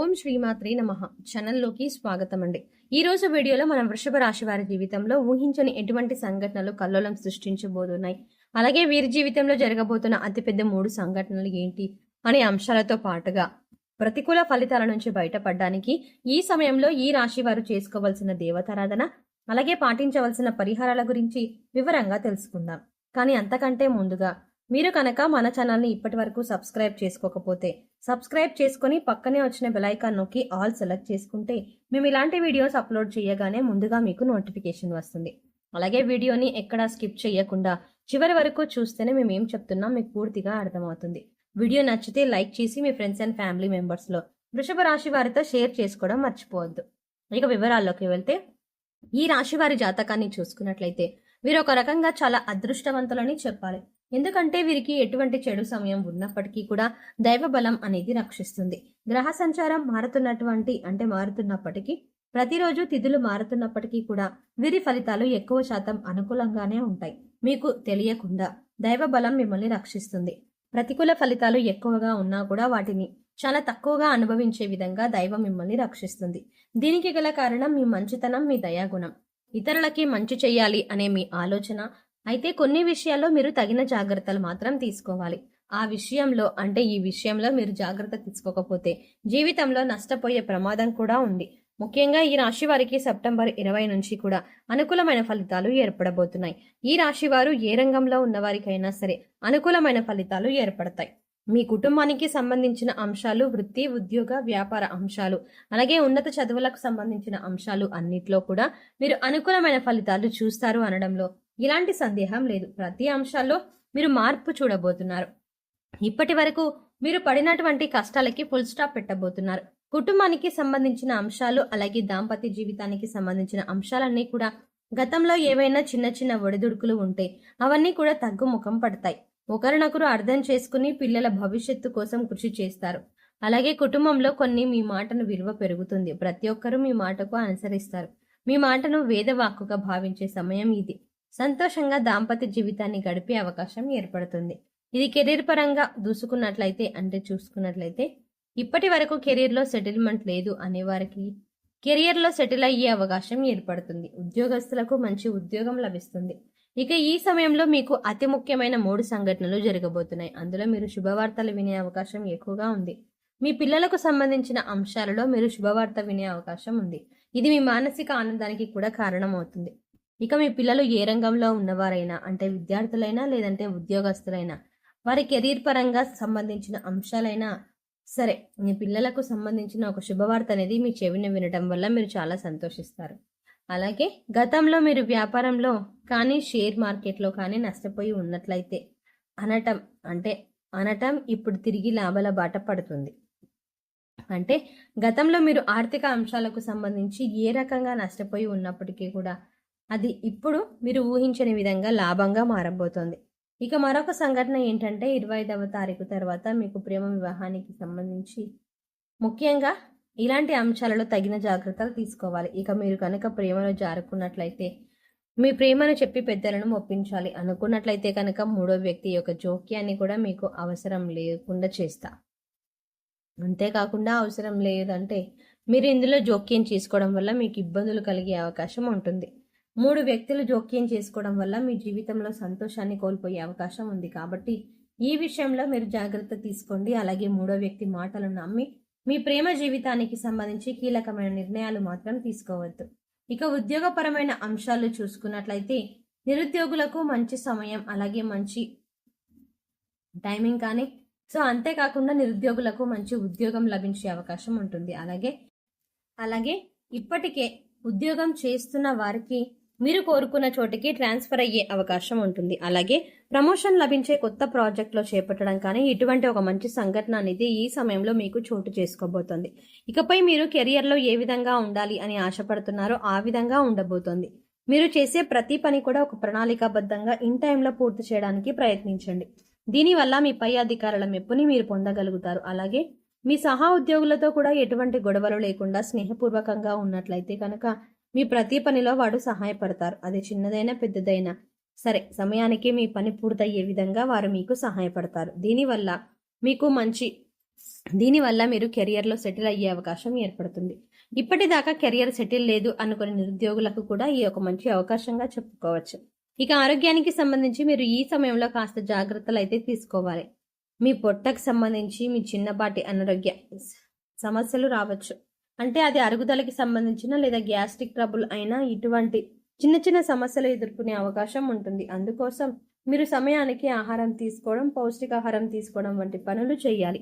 ఓం శ్రీమాత్రే నమః. ఛానల్లోకి స్వాగతం అండి. ఈ రోజు వీడియోలో మనం వృషభ రాశి వారి జీవితంలో ఊహించని ఎటువంటి సంఘటనలు కల్లోలం సృష్టించబోతున్నాయి, అలాగే వీరి జీవితంలో జరగబోతున్న అతిపెద్ద 3 సంఘటనలు ఏంటి అనే అంశాలతో పాటుగా ప్రతికూల ఫలితాల నుంచి బయటపడడానికి ఈ సమయంలో ఈ రాశి వారు చేసుకోవాల్సిన దేవతారాధన, అలాగే పాటించవలసిన పరిహారాల గురించి వివరంగా తెలుసుకుందాం. కానీ అంతకంటే ముందుగా మీరు కనుక మన ఛానల్ని ఇప్పటి వరకు సబ్స్క్రైబ్ చేసుకోకపోతే సబ్స్క్రైబ్ చేసుకుని పక్కనే వచ్చిన బెల్ ఐకాన్ నొక్కి ఆల్ సెలెక్ట్ చేసుకుంటే మేము ఇలాంటి వీడియోస్ అప్లోడ్ చేయగానే ముందుగా మీకు నోటిఫికేషన్ వస్తుంది. అలాగే వీడియోని ఎక్కడా స్కిప్ చేయకుండా చివరి వరకు చూస్తేనే మేము ఏం చెప్తున్నాం మీకు పూర్తిగా అర్థమవుతుంది. వీడియో నచ్చితే లైక్ చేసి మీ ఫ్రెండ్స్ అండ్ ఫ్యామిలీ మెంబర్స్లో వృషభ రాశి వారితో షేర్ చేసుకోవడం మర్చిపోవద్దు. ఇక వివరాల్లోకి వెళ్తే ఈ రాశి వారి జాతకాన్ని చూసుకున్నట్లయితే వీరు ఒక రకంగా చాలా అదృష్టవంతులని చెప్పాలి. ఎందుకంటే వీరికి ఎటువంటి చెడు సమయం ఉన్నప్పటికీ కూడా దైవ బలం అనేది రక్షిస్తుంది. గ్రహ సంచారం మారుతున్నప్పటికీ ప్రతిరోజు తిథులు మారుతున్నప్పటికీ కూడా వీరి ఫలితాలు ఎక్కువ శాతం అనుకూలంగానే ఉంటాయి. మీకు తెలియకుండా దైవ బలం మిమ్మల్ని రక్షిస్తుంది. ప్రతికూల ఫలితాలు ఎక్కువగా ఉన్నా కూడా వాటిని చాలా తక్కువగా అనుభవించే విధంగా దైవం మిమ్మల్ని రక్షిస్తుంది. దీనికి గల కారణం మీ మంచితనం, మీ దయాగుణం. ఇతరులకి మంచి చెయ్యాలి అనే మీ ఆలోచన. అయితే కొన్ని విషయాల్లో మీరు తగిన జాగ్రత్తలు మాత్రం తీసుకోవాలి. ఈ విషయంలో మీరు జాగ్రత్త తీసుకోకపోతే జీవితంలో నష్టపోయే ప్రమాదం కూడా ఉంది. ముఖ్యంగా ఈ రాశి వారికి సెప్టెంబర్ 20 నుంచి కూడా అనుకూలమైన ఫలితాలు ఏర్పడబోతున్నాయి. ఈ రాశి వారు ఏ రంగంలో ఉన్నవారికైనా సరే అనుకూలమైన ఫలితాలు ఏర్పడతాయి. మీ కుటుంబానికి సంబంధించిన అంశాలు, వృత్తి, ఉద్యోగ, వ్యాపార అంశాలు, అలాగే ఉన్నత చదువులకు సంబంధించిన అంశాలు అన్నిట్లో కూడా మీరు అనుకూలమైన ఫలితాలు చూస్తారు అనడంలో ఇలాంటి సందేహం లేదు. ప్రతి అంశాల్లో మీరు మార్పు చూడబోతున్నారు. ఇప్పటి వరకు మీరు పడినటువంటి కష్టాలకి ఫుల్ స్టాప్ పెట్టబోతున్నారు. కుటుంబానికి సంబంధించిన అంశాలు, అలాగే దాంపత్య జీవితానికి సంబంధించిన అంశాలన్నీ కూడా గతంలో ఏవైనా చిన్న చిన్న ఒడిదుడుకులు ఉంటే అవన్నీ కూడా తగ్గుముఖం పడతాయి. ఒకరినొకరు అర్థం చేసుకుని పిల్లల భవిష్యత్తు కోసం కృషి చేస్తారు. అలాగే కుటుంబంలో మీ మాటను విలువ పెరుగుతుంది. ప్రతి ఒక్కరూ మీ మాటకు అనుసరిస్తారు. మీ మాటను వేదవాక్కుగా భావించే సమయం ఇది. సంతోషంగా దాంపత్య జీవితాన్ని గడిపే అవకాశం ఏర్పడుతుంది. ఇది కెరీర్ పరంగా చూసుకున్నట్లయితే ఇప్పటి వరకు కెరీర్లో సెటిల్మెంట్ లేదు అనేవారికి కెరియర్లో సెటిల్ అయ్యే అవకాశం ఏర్పడుతుంది. ఉద్యోగస్తులకు మంచి ఉద్యోగం లభిస్తుంది. ఇక ఈ సమయంలో మీకు అతి ముఖ్యమైన 3 సంఘటనలు జరగబోతున్నాయి. అందులో మీరు శుభవార్తలు వినే అవకాశం ఎక్కువగా ఉంది. మీ పిల్లలకు సంబంధించిన అంశాలలో మీరు శుభవార్త వినే అవకాశం ఉంది. ఇది మీ మానసిక ఆనందానికి కూడా కారణమవుతుంది. ఇక మీ పిల్లలు ఏ రంగంలో ఉన్నవారైనా, విద్యార్థులైనా లేదంటే ఉద్యోగస్తులైనా, వారి కెరీర్ పరంగా సంబంధించిన అంశాలైనా సరే, మీ పిల్లలకు సంబంధించిన ఒక శుభవార్త అనేది మీ చెవిని వినడం వల్ల మీరు చాలా సంతోషిస్తారు. అలాగే గతంలో మీరు వ్యాపారంలో కానీ షేర్ మార్కెట్లో కానీ నష్టపోయి ఉన్నట్లయితే అనటం ఇప్పుడు తిరిగి లాభాల బాట పడుతుంది. గతంలో మీరు ఆర్థిక అంశాలకు సంబంధించి ఏ రకంగా నష్టపోయి ఉన్నప్పటికీ కూడా అది ఇప్పుడు మీరు ఊహించని విధంగా లాభంగా మారబోతోంది. ఇక మరొక సంఘటన ఏంటంటే 25వ తారీఖు తర్వాత మీకు ప్రేమ వివాహానికి సంబంధించి ముఖ్యంగా ఇలాంటి అంశాలలో తగిన జాగ్రత్తలు తీసుకోవాలి. ఇక మీరు కనుక ప్రేమలో జారుకున్నట్లయితే మీ ప్రేమను చెప్పి పెద్దలను ఒప్పించాలి. అనుకున్నట్లయితే కనుక 3వ వ్యక్తి యొక్క జోక్యాన్ని కూడా మీకు అవసరం లేకుండా చేస్తా. అంతేకాకుండా అవసరం లేదంటే మీరు ఇందులో జోక్యం చేసుకోవడం వల్ల మీకు ఇబ్బందులు కలిగే అవకాశం ఉంటుంది. 3 వ్యక్తులు జోక్యం చేసుకోవడం వల్ల మీ జీవితంలో సంతోషాన్ని కోల్పోయే అవకాశం ఉంది. కాబట్టి ఈ విషయంలో మీరు జాగ్రత్త తీసుకోండి. అలాగే 3వ వ్యక్తి మాటలను నమ్మి మీ ప్రేమ జీవితానికి సంబంధించి కీలకమైన నిర్ణయాలు మాత్రం తీసుకోవద్దు. ఇక ఉద్యోగపరమైన అంశాలు చూసుకున్నట్లయితే నిరుద్యోగులకు మంచి సమయం, అలాగే మంచి టైమింగ్ కానీ అంతేకాకుండా నిరుద్యోగులకు మంచి ఉద్యోగం లభించే అవకాశం ఉంటుంది. అలాగే ఇప్పటికే ఉద్యోగం చేస్తున్న వారికి మీరు కోరుకున్న చోటికి ట్రాన్స్ఫర్ అయ్యే అవకాశం ఉంటుంది. అలాగే ప్రమోషన్ లభించే కొత్త ప్రాజెక్టులో చేపట్టడం కానీ ఇటువంటి ఒక మంచి సంఘటన అనేది ఈ సమయంలో మీకు చోటు చేసుకోబోతోంది. ఇకపై మీరు కెరియర్లో ఏ విధంగా ఉండాలి అని ఆశపడుతున్నారో ఆ విధంగా ఉండబోతోంది. మీరు చేసే ప్రతి పని కూడా ఒక ప్రణాళికాబద్ధంగా ఇన్ టైంలో పూర్తి చేయడానికి ప్రయత్నించండి. దీనివల్ల మీ పై అధికారుల మెప్పుని మీరు పొందగలుగుతారు. అలాగే మీ సహా ఉద్యోగులతో కూడా ఎటువంటి గొడవలు లేకుండా స్నేహపూర్వకంగా ఉన్నట్లయితే కనుక మీ ప్రతి పనిలో వాడు సహాయపడతారు. అది చిన్నదైనా పెద్దదైనా సరే సమయానికి మీ పని పూర్తయ్యే విధంగా వారు మీకు సహాయపడతారు. దీనివల్ల మీకు మంచి దీనివల్ల మీరు కెరియర్లో సెటిల్ అయ్యే అవకాశం ఏర్పడుతుంది. ఇప్పటిదాకా కెరియర్ సెటిల్ లేదు అనుకునే నిరుద్యోగులకు కూడా ఈ ఒక మంచి అవకాశంగా చెప్పుకోవచ్చు. ఇక ఆరోగ్యానికి సంబంధించి మీరు ఈ సమయంలో కాస్త జాగ్రత్తలు అయితే తీసుకోవాలి. మీ పొట్టకు సంబంధించి మీ చిన్నపాటి అనారోగ్య సమస్యలు రావచ్చు. అంటే అది అరుగుదలకి సంబంధించిన లేదా గ్యాస్ట్రిక్ ట్రబుల్ అయినా ఇటువంటి చిన్న చిన్న సమస్యలు ఎదుర్కొనే అవకాశం ఉంటుంది. అందుకోసం మీరు సమయానికి ఆహారం తీసుకోవడం, పౌష్టికాహారం తీసుకోవడం వంటి పనులు చేయాలి.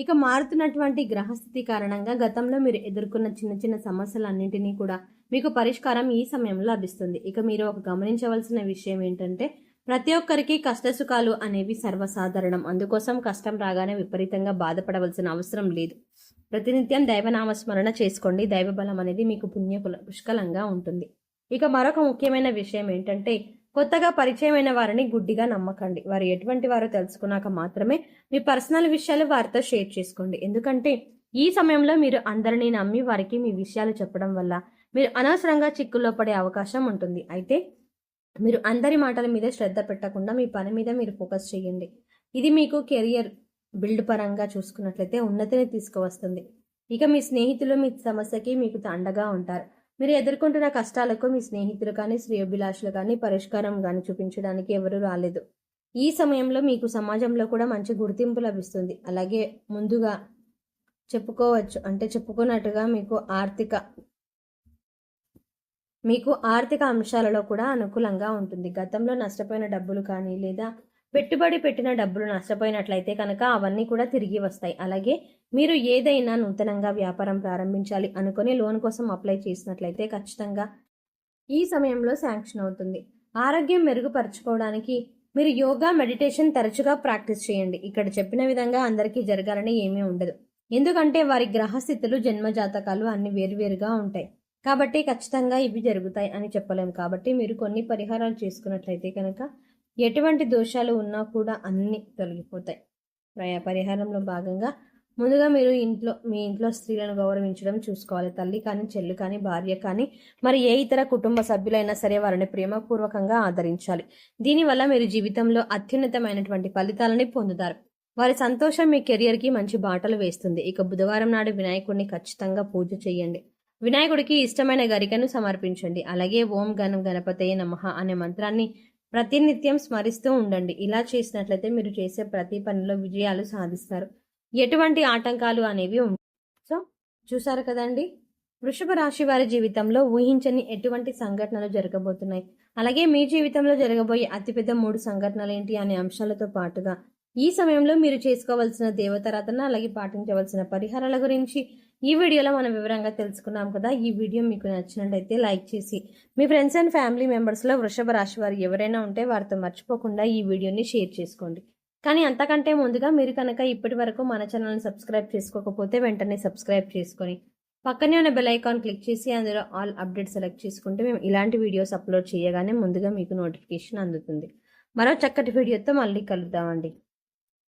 ఇక మారుతున్నటువంటి గ్రహస్థితి కారణంగా గతంలో మీరు ఎదుర్కొన్న చిన్న చిన్న సమస్యలన్నింటినీ కూడా మీకు పరిష్కారం ఈ సమయంలో లభిస్తుంది. ఇక మీరు ఒక గమనించవలసిన విషయం ఏంటంటే ప్రతి ఒక్కరికి కష్టసుఖాలు అనేవి సర్వసాధారణం. అందుకోసం కష్టం రాగానే విపరీతంగా బాధపడవలసిన అవసరం లేదు. ప్రతినిత్యం దైవనామస్మరణ చేసుకోండి. దైవబలం అనేది మీకు పుష్కలంగా ఉంటుంది. ఇక మరొక ముఖ్యమైన విషయం ఏంటంటే కొత్తగా పరిచయమైన వారిని గుడ్డిగా నమ్మకండి. వారు ఎటువంటి వారో తెలుసుకున్నాక మాత్రమే మీ పర్సనల్ విషయాలు వారితో షేర్ చేసుకోండి. ఎందుకంటే ఈ సమయంలో మీరు అందరినీ నమ్మి వారికి మీ విషయాలు చెప్పడం వల్ల మీరు అనవసరంగా చిక్కుల్లో పడే అవకాశం ఉంటుంది. అయితే మీరు అందరి మాటల మీద శ్రద్ధ పెట్టకుండా మీ పని మీద మీరు ఫోకస్ చేయండి. ఇది మీకు కెరియర్ బిల్డ్ పరంగా చూసుకున్నట్లయితే ఉన్నతిని తీసుకువస్తుంది. ఇక మీ స్నేహితులు మీ సమస్యకి మీకు అండగా ఉంటారు. మీరు ఎదుర్కొంటున్న కష్టాలకు మీ స్నేహితులు కానీ శ్రేయోభిలాషులు కానీ పరిష్కారం కానీ చూపించడానికి ఎవరూ రాలేదు. ఈ సమయంలో మీకు సమాజంలో కూడా మంచి గుర్తింపు లభిస్తుంది. అలాగే ముందుగా చెప్పుకున్నట్టుగా మీకు ఆర్థిక అంశాలలో కూడా అనుకూలంగా ఉంటుంది. గతంలో నష్టపోయిన డబ్బులు కానీ లేదా పెట్టుబడి పెట్టిన డబ్బులు నష్టపోయినట్లయితే కనుక అవన్నీ కూడా తిరిగి వస్తాయి. అలాగే మీరు ఏదైనా నూతనంగా వ్యాపారం ప్రారంభించాలి అనుకుని లోన్ కోసం అప్లై చేసినట్లయితే ఖచ్చితంగా ఈ సమయంలో శాంక్షన్ అవుతుంది. ఆరోగ్యం మెరుగుపరచుకోవడానికి మీరు యోగా, మెడిటేషన్ తరచుగా ప్రాక్టీస్ చేయండి. ఇక్కడ చెప్పిన విధంగా అందరికీ జరగాలని ఏమీ ఉండదు. ఎందుకంటే వారి గ్రహస్థితులు, జన్మ జాతకాలు అన్ని వేరువేరుగా ఉంటాయి. కాబట్టి ఖచ్చితంగా ఇవి జరుగుతాయి అని చెప్పలేము. కాబట్టి మీరు కొన్ని పరిహారాలు చేసుకున్నట్లయితే కనుక ఎటువంటి దోషాలు ఉన్నా కూడా అన్ని తొలగిపోతాయి. పరిహారంలో భాగంగా ముందుగా మీరు మీ ఇంట్లో స్త్రీలను గౌరవించడం చూసుకోవాలి. తల్లి కానీ, చెల్లి కానీ, భార్య కానీ, మరి ఏ ఇతర కుటుంబ సభ్యులైనా సరే వారిని ప్రేమపూర్వకంగా ఆదరించాలి. దీనివల్ల మీరు జీవితంలో అత్యున్నతమైనటువంటి ఫలితాలని పొందుతారు. వారి సంతోషం మీ కెరియర్కి మంచి బాటలు వేస్తుంది. ఇక బుధవారం నాడు వినాయకుడిని ఖచ్చితంగా పూజ చేయండి. వినాయకుడికి ఇష్టమైన గరికను సమర్పించండి. అలాగే ఓం గణపతయే నమః అనే మంత్రాన్ని ప్రతినిత్యం స్మరిస్తూ ఉండండి. ఇలా చేసినట్లయితే మీరు చేసే ప్రతి పనిలో విజయాలు సాధిస్తారు. ఎటువంటి ఆటంకాలు అనేవి ఉంటాయి. సో చూసారు కదండి, వృషభ రాశి వారి జీవితంలో ఊహించని ఎటువంటి సంఘటనలు జరగబోతున్నాయి. అలాగే మీ జీవితంలో జరగబోయే అతిపెద్ద 3 సంఘటనలు ఏంటి అనే అంశాలతో పాటుగా ఈ సమయంలో మీరు చేసుకోవాల్సిన దేవతారాధన, అలాగే పాటించవలసిన పరిహారాల గురించి ఈ వీడియోలో మనం వివరంగా తెలుసుకున్నాం కదా. ఈ వీడియో మీకు నచ్చినట్లయితే లైక్ చేసి మీ ఫ్రెండ్స్ అండ్ ఫ్యామిలీ మెంబర్స్లో వృషభ రాశి వారు ఎవరైనా ఉంటే వారితో మర్చిపోకుండా ఈ వీడియోని షేర్ చేసుకోండి. కానీ అంతకంటే ముందుగా మీరు కనుక ఇప్పటి వరకు మన ఛానల్ని సబ్స్క్రైబ్ చేసుకోకపోతే వెంటనే సబ్స్క్రైబ్ చేసుకొని పక్కనే ఉన్న బెల్ ఐకాన్ క్లిక్ చేసి అందులో ఆల్ అప్డేట్ సెలెక్ట్ చేసుకుంటే మేము ఇలాంటి వీడియోస్ అప్లోడ్ చేయగానే ముందుగా మీకు నోటిఫికేషన్ అందుతుంది. మరో చక్కటి వీడియోతో మళ్ళీ కలుద్దామండి.